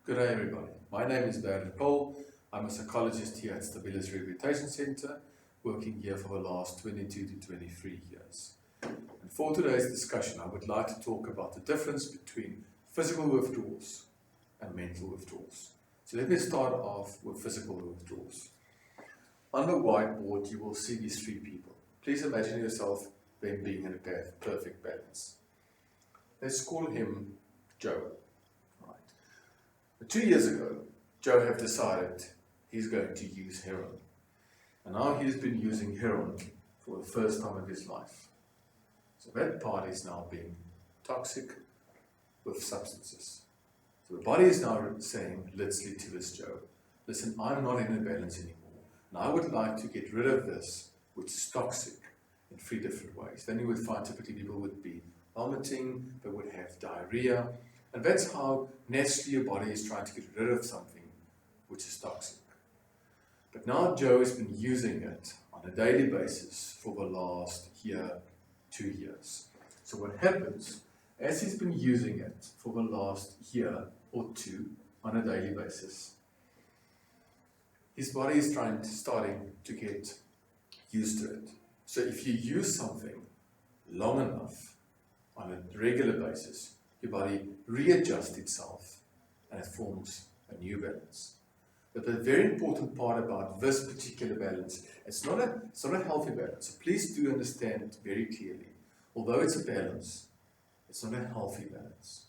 Good day everybody. My name is Barry Paul. I'm a psychologist here at Stabilis Rehabilitation Center, working here for the last 22 to 23 years. And for today's discussion, I would like to talk about the difference between physical withdrawals and mental withdrawals. So let me start off with physical withdrawals. On the whiteboard, you will see these three people. Please imagine yourself them being in a perfect balance. Let's call him Joe. 2 years ago, Joe had decided he's going to use heroin. And now he's been using heroin for the first time of his life. So that part is now being toxic with substances. So the body is now saying literally to this Joe, listen, I'm not in a balance anymore. And I would like to get rid of this, which is toxic, in 3 different ways. Then you would find typically people would be vomiting, they would have diarrhea. And that's how naturally your body is trying to get rid of something which is toxic. But now Joe has been using it on a daily basis for the last 2 years. So what happens, as he's been using it for the last year or 2 on a daily basis, his body is starting to get used to it. So if you use something long enough on a regular basis, your body readjusts itself and it forms a new balance. But the very important part about this particular balance, it's not a healthy balance. So please do understand it very clearly. Although it's a balance, it's not a healthy balance.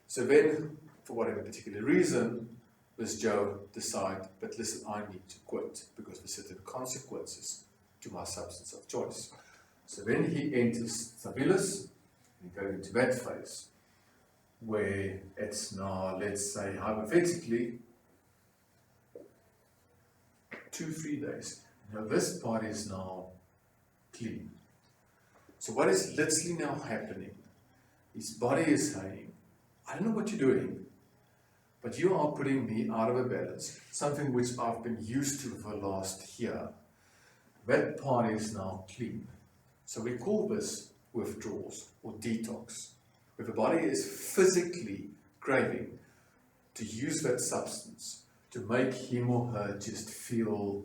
So then, for whatever particular reason, this Joe decide, but listen, I need to quit because there's certain consequences to my substance of choice. So then he enters Stabilis and goes into that phase, where it's now, let's say, hypothetically, 2-3 days. Now this part is now clean. So what is literally now happening? His body is saying, I don't know what you're doing, but you are putting me out of a balance, something which I've been used to for the last year. That part is now clean. So we call this withdrawals or detox. Where the body is physically craving to use that substance to make him or her just feel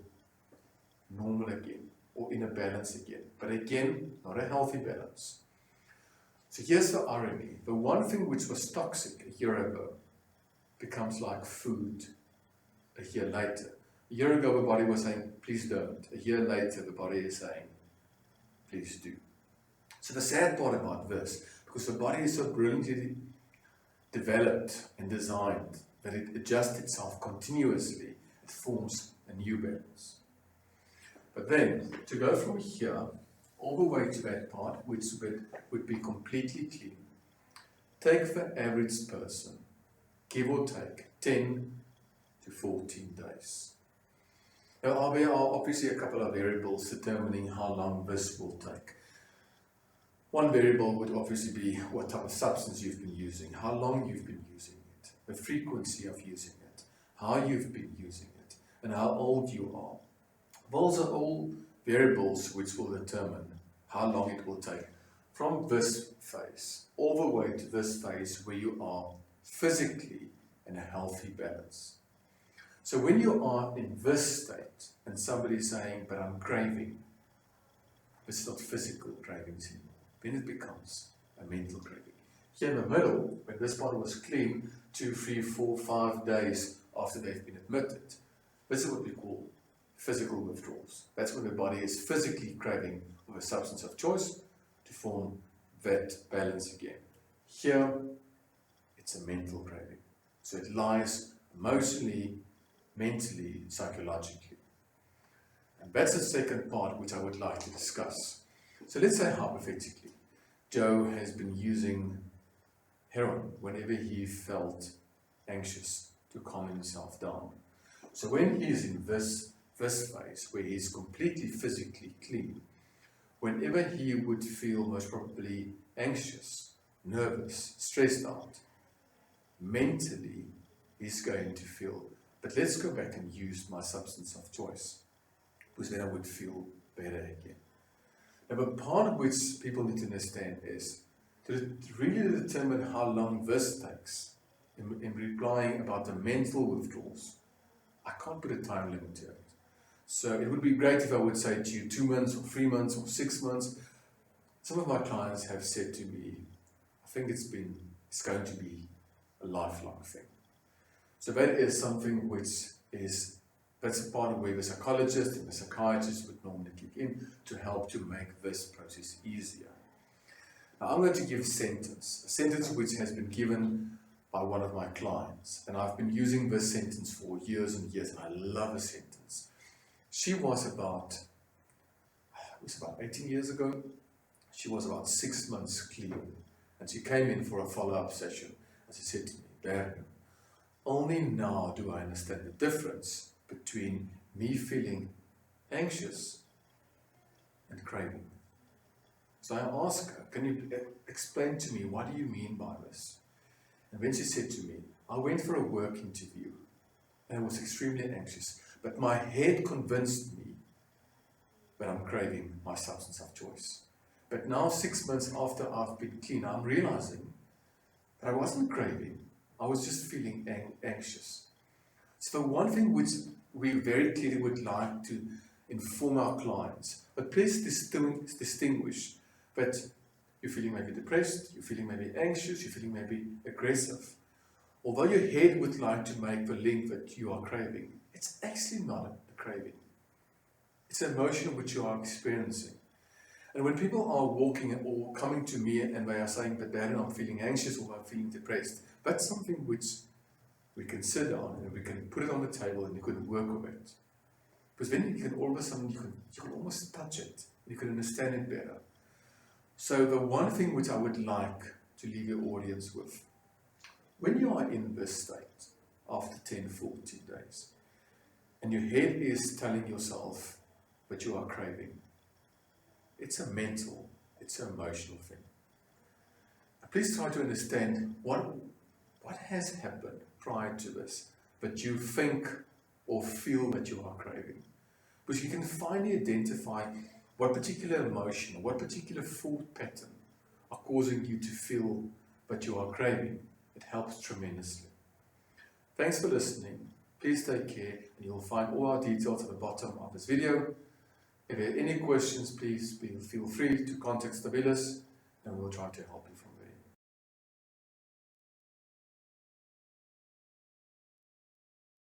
normal again or in a balance again. But again, not a healthy balance. So here's the irony. The one thing which was toxic a year ago becomes like food a year later. A year ago the body was saying, please don't. A year later the body is saying, please do. So the sad part about this, because the body is so brilliantly developed and designed that it adjusts itself continuously, it forms a new balance. But then, to go from here all the way to that part, which would be completely clean, take the average person, give or take 10 to 14 days. Now, there are obviously a couple of variables determining how long this will take. One variable would obviously be what type of substance you've been using, how long you've been using it, the frequency of using it, how you've been using it, and how old you are. Those are all variables which will determine how long it will take from this phase all the way to this phase where you are physically in a healthy balance. So when you are in this state and somebody is saying, but I'm craving, it's not physical cravings anymore. Then it becomes a mental craving. Here in the middle, when this bottle was clean, 2, 3, 4, 5 days after they've been admitted, this is what we call physical withdrawals. That's when the body is physically craving of a substance of choice to form that balance again. Here, it's a mental craving. So it lies emotionally, mentally, psychologically. And that's the second part which I would like to discuss. So let's say hypothetically, Joe has been using heroin whenever he felt anxious to calm himself down. So when he's in this phase where he's completely physically clean, whenever he would feel most probably anxious, nervous, stressed out, mentally he's going to feel, but let's go back and use my substance of choice, because then I would feel better again. Now, the part which people need to understand is to really determine how long this takes in replying about the mental withdrawals. I can't put a time limit to it. So it would be great if I would say to you 2 months or 3 months or 6 months. Some of my clients have said to me, I think it's going to be a lifelong thing. So that is something that's a part of where the psychologist and the psychiatrist would normally kick in to help to make this process easier. Now I'm going to give a sentence which has been given by one of my clients, and I've been using this sentence for years and years, and I love the sentence. She was about 18 years ago. She was about 6 months clean, and she came in for a follow-up session, and she said to me, "Darren, only now do I understand the difference between me feeling anxious and craving." So I asked her, "Can you explain to me, what do you mean by this?" And then she said to me, "I went for a work interview and I was extremely anxious, but my head convinced me that I'm craving my substance of choice. But now 6 months after I've been clean, I'm realizing that I wasn't craving, I was just feeling anxious." So the one thing which we very clearly would like to inform our clients, but please distinguish that you're feeling maybe depressed, you're feeling maybe anxious, you're feeling maybe aggressive. Although your head would like to make the link that you are craving, it's actually not a craving. It's an emotion which you are experiencing. And when people are walking or coming to me and they are saying that, "Darren, I'm feeling anxious," or "I'm feeling depressed," that's something which we can sit down and we can put it on the table and you can work with it. Because then you can all of a sudden, you can almost touch it, you can understand it better. So the one thing which I would like to leave your audience with, when you are in this state after 10, 14 days, and your head is telling yourself that you are craving, it's a mental, it's an emotional thing. Now please try to understand what has happened prior to this that you think or feel that you are craving. Because you can finally identify what particular emotion, what particular thought pattern are causing you to feel that you are craving. It helps tremendously. Thanks for listening. Please take care, and you'll find all our details at the bottom of this video. If you have any questions, please feel free to contact Stabilis, and we'll try to help you.